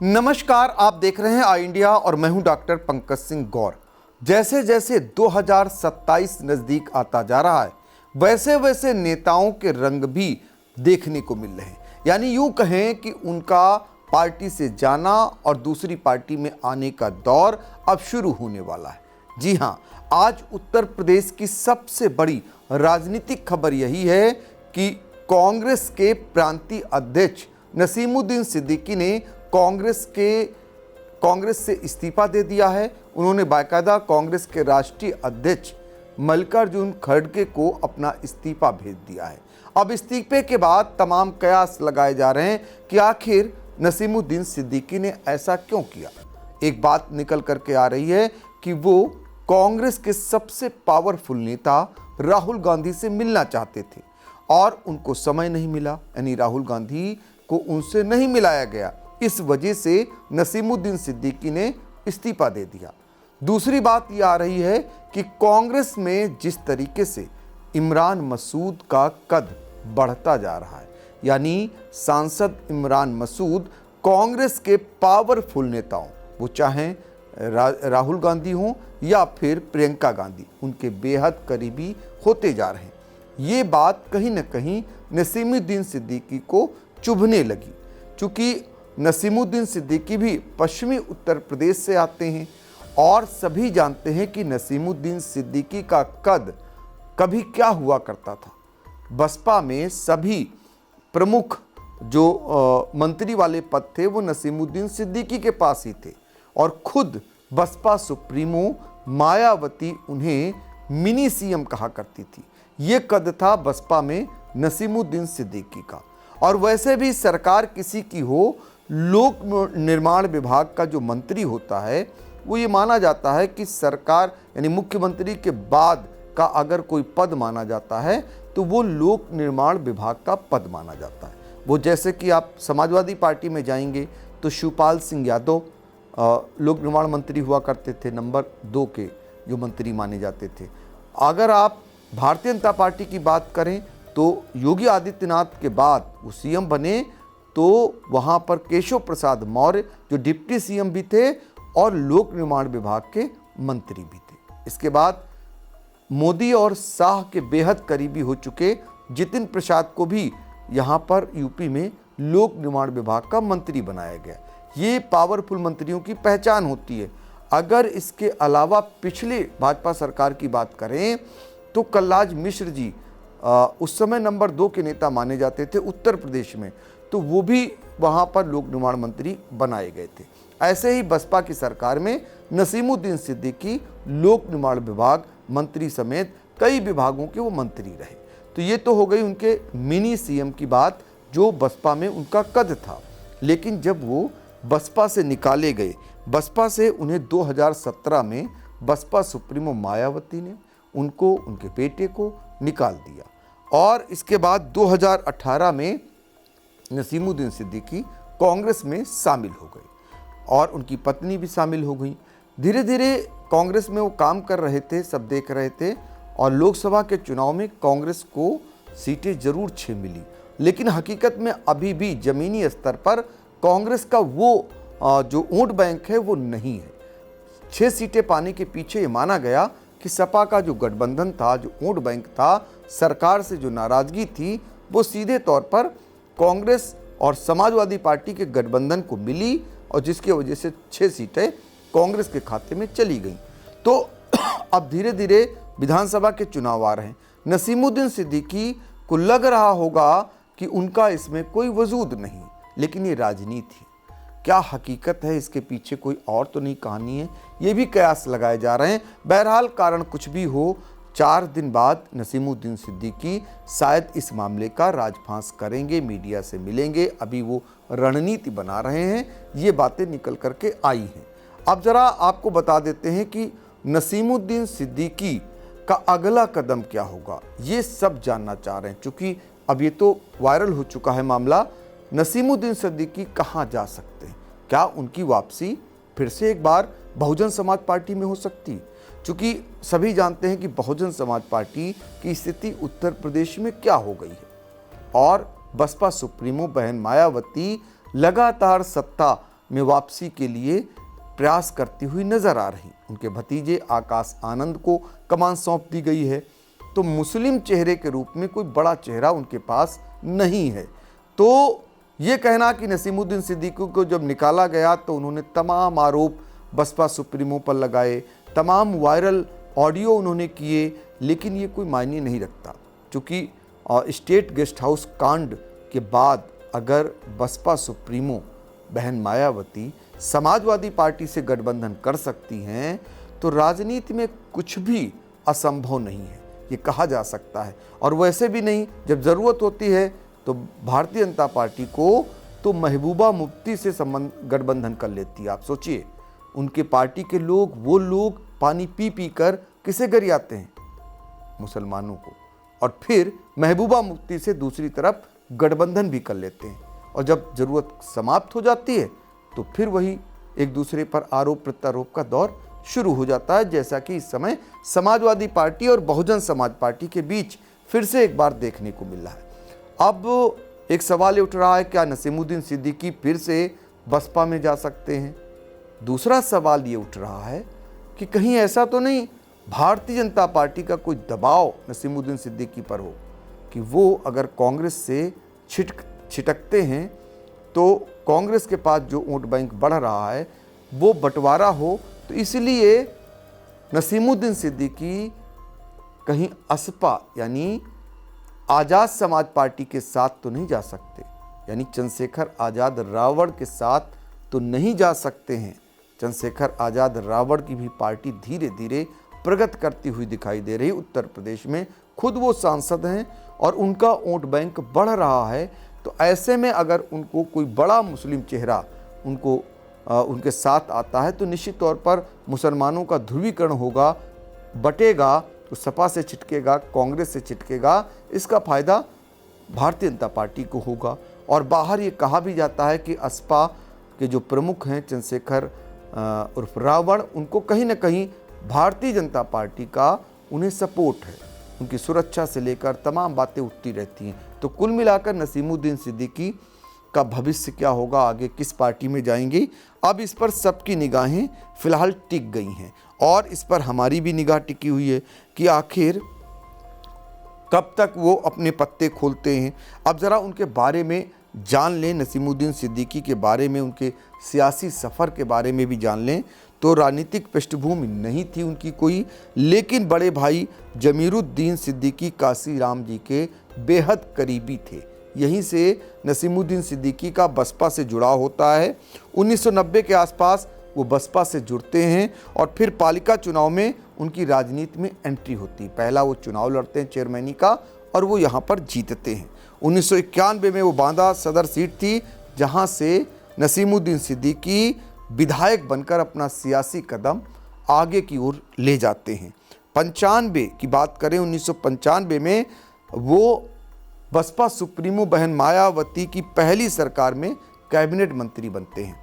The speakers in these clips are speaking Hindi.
नमस्कार, आप देख रहे हैं आई इंडिया और मैं हूं डॉक्टर पंकज सिंह गौर। जैसे जैसे 2027 नजदीक आता जा रहा है, वैसे वैसे नेताओं के रंग भी देखने को मिल रहे हैं। यानी यूं कहें कि उनका पार्टी से जाना और दूसरी पार्टी में आने का दौर अब शुरू होने वाला है। जी हां, आज उत्तर प्रदेश की सबसे बड़ी राजनीतिक खबर यही है कि कांग्रेस के प्रांतीय अध्यक्ष नसीमुद्दीन सिद्दीकी ने कांग्रेस से इस्तीफा दे दिया है। उन्होंने बाकायदा कांग्रेस के राष्ट्रीय अध्यक्ष मल्लिकार्जुन खड़गे को अपना इस्तीफा भेज दिया है। अब इस्तीफे के बाद तमाम कयास लगाए जा रहे हैं कि आखिर नसीमुद्दीन सिद्दीकी ने ऐसा क्यों किया। एक बात निकल करके आ रही है कि वो कांग्रेस के सबसे पावरफुल नेता राहुल गांधी से मिलना चाहते थे और उनको समय नहीं मिला, यानी राहुल गांधी को उनसे नहीं मिलाया गया। इस वजह से नसीमुद्दीन सिद्दीकी ने इस्तीफा दे दिया। दूसरी बात यह आ रही है कि कांग्रेस में जिस तरीके से इमरान मसूद का कद बढ़ता जा रहा है, यानी सांसद इमरान मसूद कांग्रेस के पावरफुल नेताओं, वो चाहें राहुल गांधी हों या फिर प्रियंका गांधी, उनके बेहद करीबी होते जा रहे हैं। ये बात कहीं न कहीं नसीमुद्दीन सिद्दीकी को चुभने लगी। चूँकि नसीमुद्दीन सिद्दीकी भी पश्चिमी उत्तर प्रदेश से आते हैं और सभी जानते हैं कि नसीमुद्दीन सिद्दीकी का कद कभी क्या हुआ करता था। बसपा में सभी प्रमुख जो मंत्री वाले पद थे वो नसीमुद्दीन सिद्दीकी के पास ही थे और खुद बसपा सुप्रीमो मायावती उन्हें मिनी सीएम कहा करती थी। ये कद था बसपा में नसीमुद्दीन सिद्दीकी का। और वैसे भी सरकार किसी की हो, लोक निर्माण विभाग का जो मंत्री होता है वो ये माना जाता है कि सरकार यानी मुख्यमंत्री के बाद का अगर कोई पद माना जाता है तो वो लोक निर्माण विभाग का पद माना जाता है। वो जैसे कि आप समाजवादी पार्टी में जाएंगे तो शिवपाल सिंह यादव लोक निर्माण मंत्री हुआ करते थे, नंबर 2 के जो मंत्री माने जाते थे। अगर आप भारतीय जनता पार्टी की बात करें तो योगी आदित्यनाथ के बाद वो सीएम बने तो वहाँ पर केशव प्रसाद मौर्य जो डिप्टी सीएम भी थे और लोक निर्माण विभाग के मंत्री भी थे। इसके बाद मोदी और शाह के बेहद करीबी हो चुके जितिन प्रसाद को भी यहाँ पर यूपी में लोक निर्माण विभाग का मंत्री बनाया गया। ये पावरफुल मंत्रियों की पहचान होती है। अगर इसके अलावा पिछले भाजपा सरकार की बात करें तो कलराज मिश्र जी उस समय नंबर 2 के नेता माने जाते थे उत्तर प्रदेश में, तो वो भी वहाँ पर लोक निर्माण मंत्री बनाए गए थे। ऐसे ही बसपा की सरकार में नसीमुद्दीन सिद्दीकी लोक निर्माण विभाग मंत्री समेत कई विभागों के वो मंत्री रहे। तो ये तो हो गई उनके मिनी सीएम की बात जो बसपा में उनका कद था। लेकिन जब वो बसपा से निकाले गए, बसपा से उन्हें 2017 में बसपा सुप्रीमो मायावती ने उनको, उनके बेटे को निकाल दिया और इसके बाद 2018 में नसीमुद्दीन सिद्दीकी कांग्रेस में शामिल हो गए और उनकी पत्नी भी शामिल हो गई। धीरे धीरे कांग्रेस में वो काम कर रहे थे, सब देख रहे थे और लोकसभा के चुनाव में कांग्रेस को सीटें जरूर 6 मिली, लेकिन हकीकत में अभी भी ज़मीनी स्तर पर कांग्रेस का वो जो वोट बैंक है वो नहीं है। 6 सीटें पाने के पीछे ये माना गया कि सपा का जो गठबंधन था, जो वोट बैंक था, सरकार से जो नाराज़गी थी, वो सीधे तौर पर कांग्रेस और समाजवादी पार्टी के गठबंधन को मिली और जिसकी वजह से 6 सीटें कांग्रेस के खाते में चली गई। तो अब धीरे धीरे विधानसभा के चुनाव आ रहे हैं। नसीमुद्दीन सिद्दीकी को लग रहा होगा कि उनका इसमें कोई वजूद नहीं, लेकिन ये राजनीति है। क्या हकीकत है इसके पीछे, कोई और तो नहीं कहानी है, ये भी कयास लगाए जा रहे हैं। बहरहाल कारण कुछ भी हो, 4 दिन बाद नसीमुद्दीन सिद्दीकी शायद इस मामले का राजफांस करेंगे, मीडिया से मिलेंगे। अभी वो रणनीति बना रहे हैं, ये बातें निकल करके आई हैं। अब ज़रा आपको बता देते हैं कि नसीमुद्दीन सिद्दीकी का अगला कदम क्या होगा, ये सब जानना चाह रहे हैं। चूँकि अब ये तो वायरल हो चुका है मामला, नसीमुद्दीन सिद्दीकी कहाँ जा सकते हैं, क्या उनकी वापसी फिर से एक बार बहुजन समाज पार्टी में हो सकती? चूँकि सभी जानते हैं कि बहुजन समाज पार्टी की स्थिति उत्तर प्रदेश में क्या हो गई है और बसपा सुप्रीमो बहन मायावती लगातार सत्ता में वापसी के लिए प्रयास करती हुई नजर आ रही। उनके भतीजे आकाश आनंद को कमान सौंप दी गई है। तो मुस्लिम चेहरे के रूप में कोई बड़ा चेहरा उनके पास नहीं है। तो ये कहना कि नसीमुद्दीन सिद्दीकी को जब निकाला गया तो उन्होंने तमाम आरोप बसपा सुप्रीमो पर लगाए, तमाम वायरल ऑडियो उन्होंने किए, लेकिन ये कोई मायने नहीं रखता, क्योंकि स्टेट गेस्ट हाउस कांड के बाद अगर बसपा सुप्रीमो बहन मायावती समाजवादी पार्टी से गठबंधन कर सकती हैं तो राजनीति में कुछ भी असंभव नहीं है, ये कहा जा सकता है। और वैसे भी नहीं, जब ज़रूरत होती है तो भारतीय जनता पार्टी को तो महबूबा मुफ्ती से संबंध गठबंधन कर लेती है। आप सोचिए, उनके पार्टी के लोग, वो लोग पानी पी पी कर किसे गरियाते हैं? मुसलमानों को। और फिर महबूबा मुफ्ती से दूसरी तरफ गठबंधन भी कर लेते हैं। और जब ज़रूरत समाप्त हो जाती है तो फिर वही एक दूसरे पर आरोप प्रत्यारोप का दौर शुरू हो जाता है, जैसा कि इस समय समाजवादी पार्टी और बहुजन समाज पार्टी के बीच फिर से एक बार देखने को मिल रहा है। अब एक सवाल ये उठ रहा है, क्या नसीमुद्दीन सिद्दीकी फिर से बसपा में जा सकते हैं? दूसरा सवाल ये उठ रहा है कि कहीं ऐसा तो नहीं भारतीय जनता पार्टी का कोई दबाव नसीमुद्दीन सिद्दीकी पर हो कि वो अगर कांग्रेस से छिटकते हैं तो कांग्रेस के पास जो वोट बैंक बढ़ रहा है वो बंटवारा हो, तो इसलिए नसीमुद्दीन सिद्दीकी कहीं असपा यानी आज़ाद समाज पार्टी के साथ तो नहीं जा सकते, यानी चंद्रशेखर आज़ाद रावण के साथ तो नहीं जा सकते हैं। चंद्रशेखर आज़ाद रावण की भी पार्टी धीरे धीरे प्रगति करती हुई दिखाई दे रही। उत्तर प्रदेश में खुद वो सांसद हैं और उनका वोट बैंक बढ़ रहा है। तो ऐसे में अगर उनको कोई बड़ा मुस्लिम चेहरा उनके साथ आता है तो निश्चित तौर पर मुसलमानों का ध्रुवीकरण होगा, बटेगा, तो सपा से छिटकेगा, कांग्रेस से छिटकेगा। इसका फ़ायदा भारतीय जनता पार्टी को होगा। और बाहर ये कहा भी जाता है कि असपा के जो प्रमुख हैं चंद्रशेखर उर्फ रावण, उनको कहीं ना कहीं भारतीय जनता पार्टी का उन्हें सपोर्ट है, उनकी सुरक्षा से लेकर तमाम बातें उठती रहती हैं। तो कुल मिलाकर नसीमुद्दीन सिद्दीकी का भविष्य क्या होगा, आगे किस पार्टी में जाएंगे, अब इस पर सबकी निगाहें फिलहाल टिक गई हैं। और इस पर हमारी भी निगाह टिकी हुई है कि आखिर कब तक वो अपने पत्ते खोलते हैं। अब ज़रा उनके बारे में जान लें, नसीमुद्दीन सिद्दीकी के बारे में, उनके सियासी सफ़र के बारे में भी जान लें। तो राजनीतिक पृष्ठभूमि नहीं थी उनकी कोई, लेकिन बड़े भाई जमीरुद्दीन सिद्दीकी काशीराम जी के बेहद करीबी थे। यहीं से नसीमुद्दीन सिद्दीकी का बसपा से जुड़ाव होता है। 1990 के आसपास वो बसपा से जुड़ते हैं और फिर पालिका चुनाव में उनकी राजनीति में एंट्री होती है। पहला वो चुनाव लड़ते हैं चेयरमैनी का और वो यहाँ पर जीतते हैं। 1991 में वो बांदा सदर सीट थी, जहाँ से नसीमुद्दीन सिद्दीकी विधायक बनकर अपना सियासी कदम आगे की ओर ले जाते हैं। 95 की बात करें, 1995 में वो बसपा सुप्रीमो बहन मायावती की पहली सरकार में कैबिनेट मंत्री बनते हैं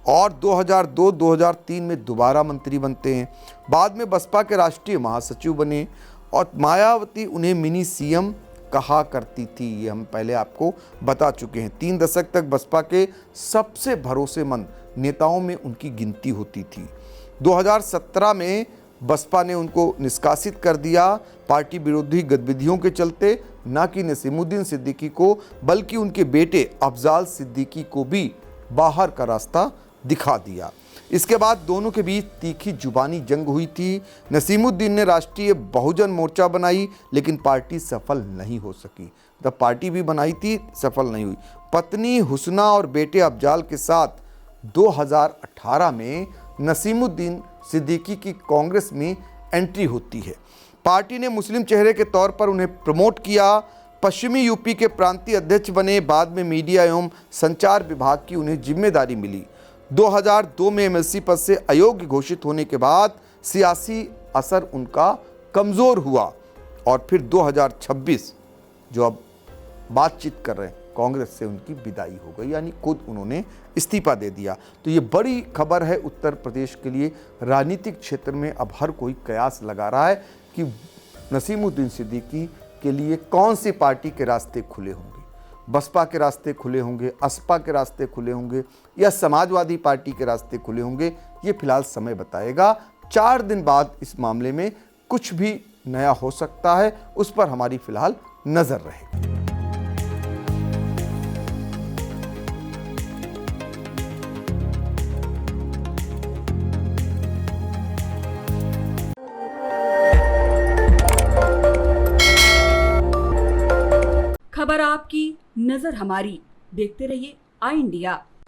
और 2002-2003 में दोबारा मंत्री बनते हैं। बाद में बसपा के राष्ट्रीय महासचिव बने और मायावती उन्हें मिनी सीएम कहा करती थी, ये हम पहले आपको बता चुके हैं। 3 दशक तक बसपा के सबसे भरोसेमंद नेताओं में उनकी गिनती होती थी। 2017 में बसपा ने उनको निष्कासित कर दिया पार्टी विरोधी गतिविधियों के चलते, न कि नसीमुद्दीन सिद्दीकी को बल्कि उनके बेटे अफजाल सिद्दीकी को भी बाहर का रास्ता दिखा दिया। इसके बाद दोनों के बीच तीखी जुबानी जंग हुई थी। नसीमुद्दीन ने राष्ट्रीय बहुजन मोर्चा बनाई, लेकिन पार्टी सफल नहीं हो सकी। जब पार्टी भी बनाई थी, सफल नहीं हुई। पत्नी हुस्ना और बेटे अफजाल के साथ 2018 में नसीमुद्दीन सिद्दीकी की कांग्रेस में एंट्री होती है। पार्टी ने मुस्लिम चेहरे के तौर पर उन्हें प्रमोट किया। पश्चिमी यूपी के प्रांतीय अध्यक्ष बने। बाद में मीडिया एवं संचार विभाग की उन्हें जिम्मेदारी मिली। 2002 में एमएलसी पद से अयोग्य घोषित होने के बाद सियासी असर उनका कमज़ोर हुआ और फिर 2026 जो अब बातचीत कर रहे हैं, कांग्रेस से उनकी विदाई हो गई, यानी खुद उन्होंने इस्तीफा दे दिया। तो ये बड़ी खबर है उत्तर प्रदेश के लिए। राजनीतिक क्षेत्र में अब हर कोई कयास लगा रहा है कि नसीमुद्दीन सिद्दीकी के लिए कौन सी पार्टी के रास्ते खुले होंगे। बसपा के रास्ते खुले होंगे, असपा के रास्ते खुले होंगे या समाजवादी पार्टी के रास्ते खुले होंगे, ये फिलहाल समय बताएगा। 4 दिन बाद इस मामले में कुछ भी नया हो सकता है, उस पर हमारी फिलहाल नजर रहेगी। खबर आपकी, नजर हमारी। देखते रहिए आई इंडिया।